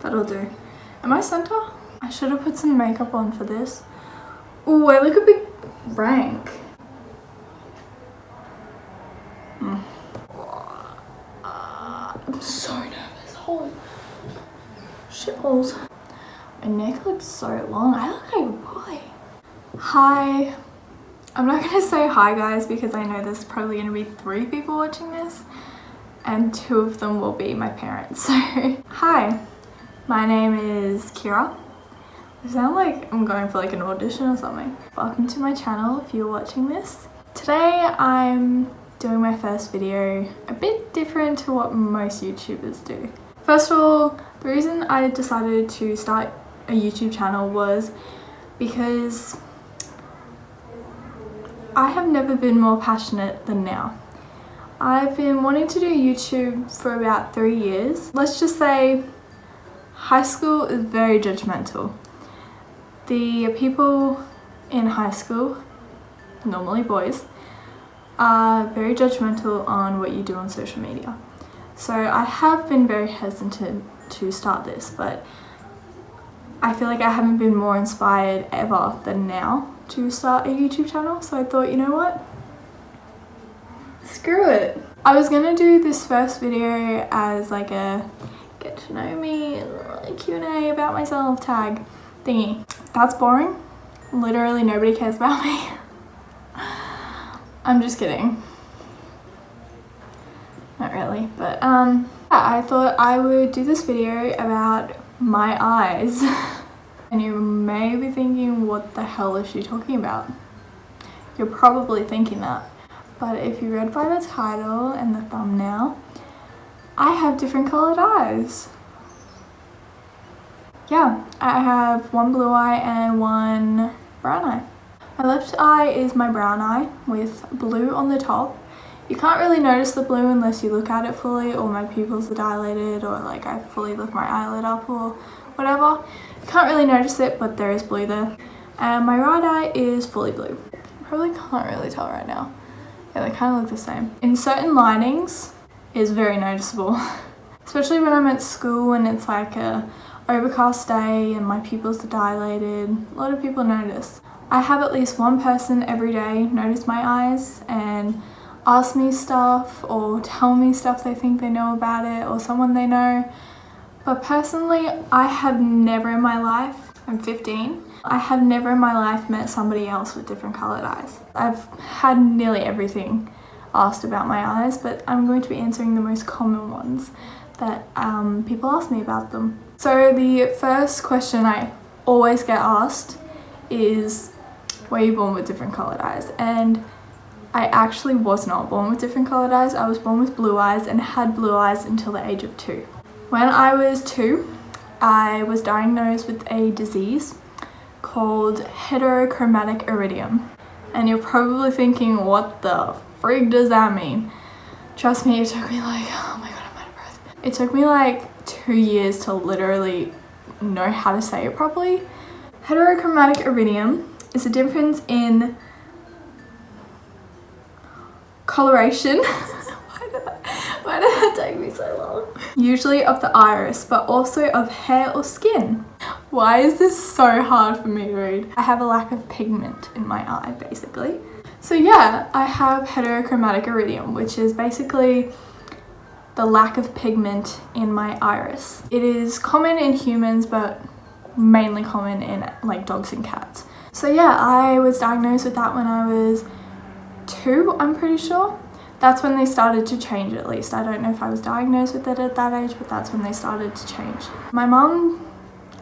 That'll do. Am I center? I should have put some makeup on for this. Ooh, I look a bit rank. I'm so nervous. Holy shitballs. My neck looks so long. I look like a boy. Hi. I'm not gonna say hi guys because I know there's probably gonna be 3 people watching this and 2 of them will be my parents. So hi, my name is Kira. I sound like I'm going for like an audition or something. Welcome to my channel if you're watching this. Today I'm doing my first video, a bit different to what most YouTubers do. First of all, the reason I decided to start a YouTube channel was because I have never been more passionate than now. I've been wanting to do YouTube for about 3 years. Let's just say high school is very judgmental. The people in high school, normally boys, are very judgmental on what you do on social media. So I have been very hesitant to start this, but I feel like I haven't been more inspired ever than now to start a YouTube channel. So I thought, you know what? Screw it. I was gonna do this first video as like a get to know me, Q&A about myself tag thingy. That's boring. Literally nobody cares about me. I'm just kidding. Not really, but yeah, I thought I would do this video about my eyes. And you may be thinking, what the hell is she talking about? You're probably thinking that. But if you read by the title and the thumbnail, I have different colored eyes. Yeah, I have one blue eye and one brown eye. My left eye is my brown eye with blue on the top. You can't really notice the blue unless you look at it fully, or my pupils are dilated, or like I fully lift my eyelid up or whatever. You can't really notice it, but there is blue there. And my right eye is fully blue. You probably can't really tell right now. Yeah, they kind of look the same. In certain lightings, it's very noticeable. Especially when I'm at school and it's like a overcast day and my pupils are dilated. A lot of people notice. I have at least one person every day notice my eyes and ask me stuff or tell me stuff they think they know about it, or someone they know. But personally, I have never in my life, I'm 15, I have never in my life met somebody else with different colored eyes. I've had nearly everything asked about my eyes, but I'm going to be answering the most common ones that people ask me about them. So the first question I always get asked is, were you born with different colored eyes? And I actually was not born with different colored eyes. I was born with blue eyes and had blue eyes until the age of 2. When I was 2, I was diagnosed with a disease called heterochromia iridium. And you're probably thinking, what the frig does that mean? Trust me, it took me like, oh my god, I'm out of breath. It took me like 2 years to literally know how to say it properly. Heterochromia iridium is a difference in coloration. Why did that take me so long? Usually of the iris, but also of hair or skin. Why is this so hard for me to read? I have a lack of pigment in my eye, basically. So yeah, I have heterochromia iridium, which is basically the lack of pigment in my iris. It is common in humans, but mainly common in like dogs and cats. So yeah, I was diagnosed with that when I was 2, I'm pretty sure. That's when they started to change, at least. I don't know if I was diagnosed with it at that age, but that's when they started to change. My mum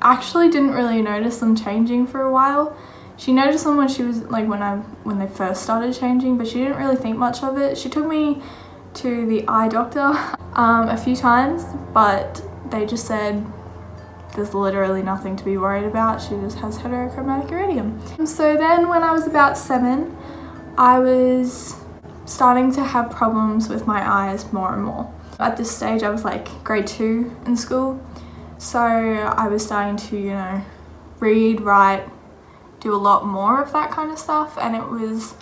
actually didn't really notice them changing for a while. She noticed them when she was like when they first started changing, but she didn't really think much of it. She took me to the eye doctor a few times, but they just said there's literally nothing to be worried about. She just has heterochromia iridium. So then when I was about 7, I was starting to have problems with my eyes more and more. At this stage I was like grade 2 in school, so I was starting to, you know, read, write, do a lot more of that kind of stuff, and it was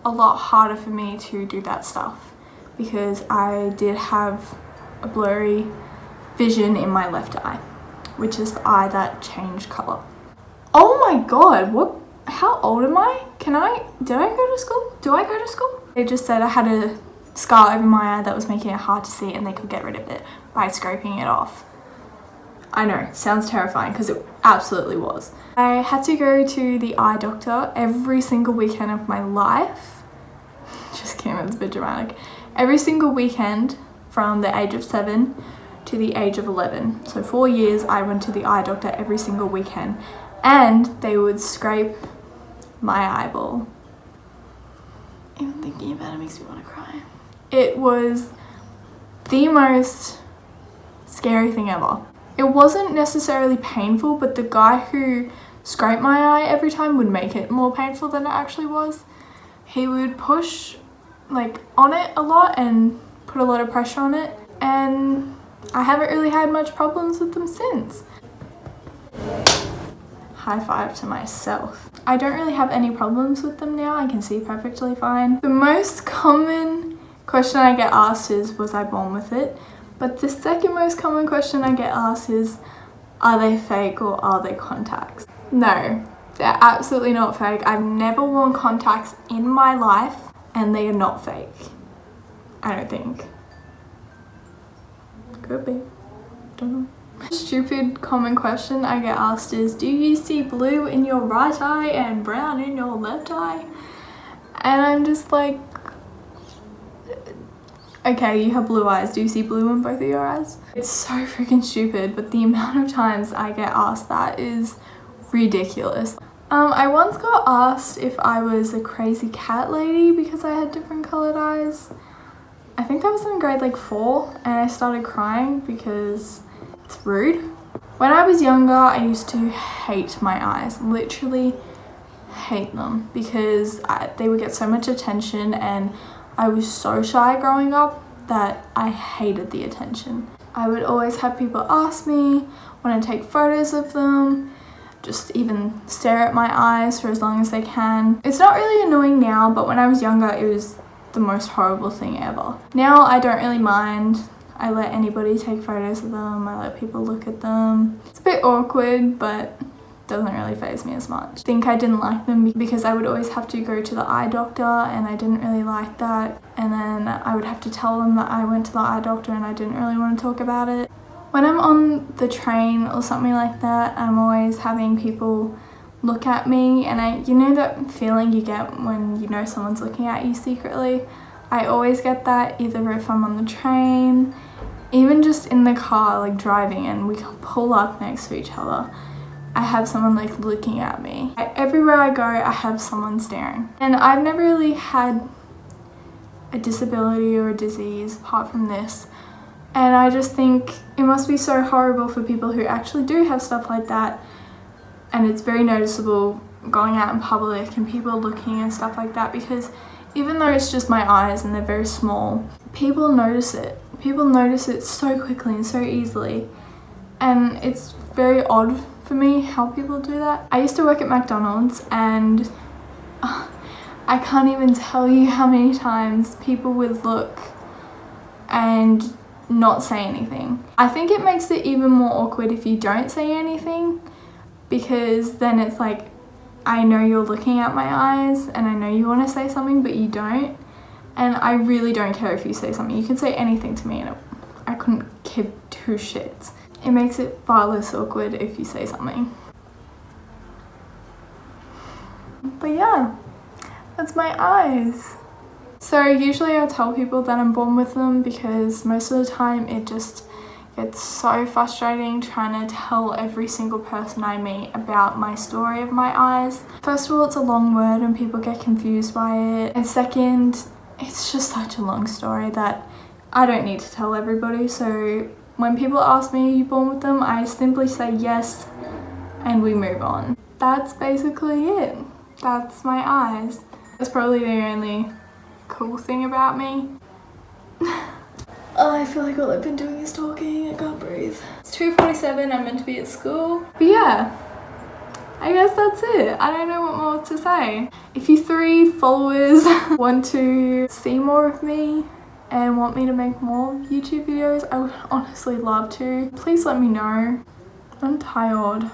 a lot harder for me to do that stuff because I did have a blurry vision in my left eye. which is the eye that changed colour. Oh my god, what? How old am I? Did I go to school? Do I go to school? They just said I had a scar over my eye that was making it hard to see and they could get rid of it by scraping it off. I know, sounds terrifying because it absolutely was. I had to go to the eye doctor every single weekend of my life. Just kidding, it's a bit dramatic. Every single weekend from the age of 7 to the age of 11. So 4 years I went to the eye doctor every single weekend and they would scrape my eyeball. Even thinking about it makes me want to cry. It was the most scary thing ever. It wasn't necessarily painful, but the guy who scraped my eye every time would make it more painful than it actually was. He would push like on it a lot and put a lot of pressure on it, and I haven't really had much problems with them since. High five to myself. I don't really have any problems with them now. I can see perfectly fine. The most common question I get asked is, was I born with it? But the second most common question I get asked is, are they fake or are they contacts? No, they're absolutely not fake. I've never worn contacts in my life and they are not fake. I don't think. Could be. Don't know. Stupid common question I get asked is, do you see blue in your right eye and brown in your left eye? And I'm just like, okay, you have blue eyes. Do you see blue in both of your eyes? It's so freaking stupid, but the amount of times I get asked that is ridiculous. I once got asked if I was a crazy cat lady because I had different colored eyes. I think that was in grade like 4 and I started crying because it's rude. When I was younger, I used to hate my eyes, literally hate them because they would get so much attention and I was so shy growing up that I hated the attention. I would always have people ask me, want to take photos of them, just even stare at my eyes for as long as they can. It's not really annoying now, but when I was younger, it was the most horrible thing ever. Now I don't really mind. I let anybody take photos of them. I let people look at them. It's a bit awkward, but doesn't really faze me as much. I think I didn't like them because I would always have to go to the eye doctor and I didn't really like that. And then I would have to tell them that I went to the eye doctor and I didn't really want to talk about it. When I'm on the train or something like that, I'm always having people look at me, and you know that feeling you get when you know someone's looking at you secretly? I always get that either if I'm on the train, even just in the car, like driving and we pull up next to each other. I have someone like looking at me. Everywhere I go, I have someone staring. And I've never really had a disability or a disease apart from this. And I just think it must be so horrible for people who actually do have stuff like that. And it's very noticeable going out in public and people looking and stuff like that, because even though it's just my eyes and they're very small, people notice it. People notice it so quickly and so easily. And it's very odd for me how people do that. I used to work at McDonald's and I can't even tell you how many times people would look and not say anything. I think it makes it even more awkward if you don't say anything, because then it's like, I know you're looking at my eyes and I know you want to say something but you don't, and I really don't care if you say something. You can say anything to me and I couldn't give two shits. It makes it far less awkward if you say something. But yeah, that's my eyes. So usually I tell people that I'm born with them because most of the time it just gets so frustrating trying to tell every single person I meet about my story of my eyes. First of all, it's a long word and people get confused by it. And second, it's just such a long story that I don't need to tell everybody. So when people ask me, are you born with them? I simply say yes and we move on. That's basically it. That's my eyes. That's probably the only cool thing about me. Oh, I feel like all I've been doing is talking. I can't breathe. It's 2:47. I'm meant to be at school. But yeah, I guess that's it. I don't know what more to say. If you 3 followers want to see more of me and want me to make more YouTube videos, I would honestly love to. Please let me know. I'm tired.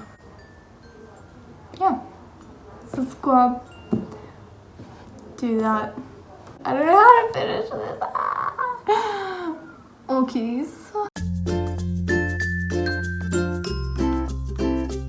Yeah. Subscribe. Do that. I don't know how to finish this. Oh, keys.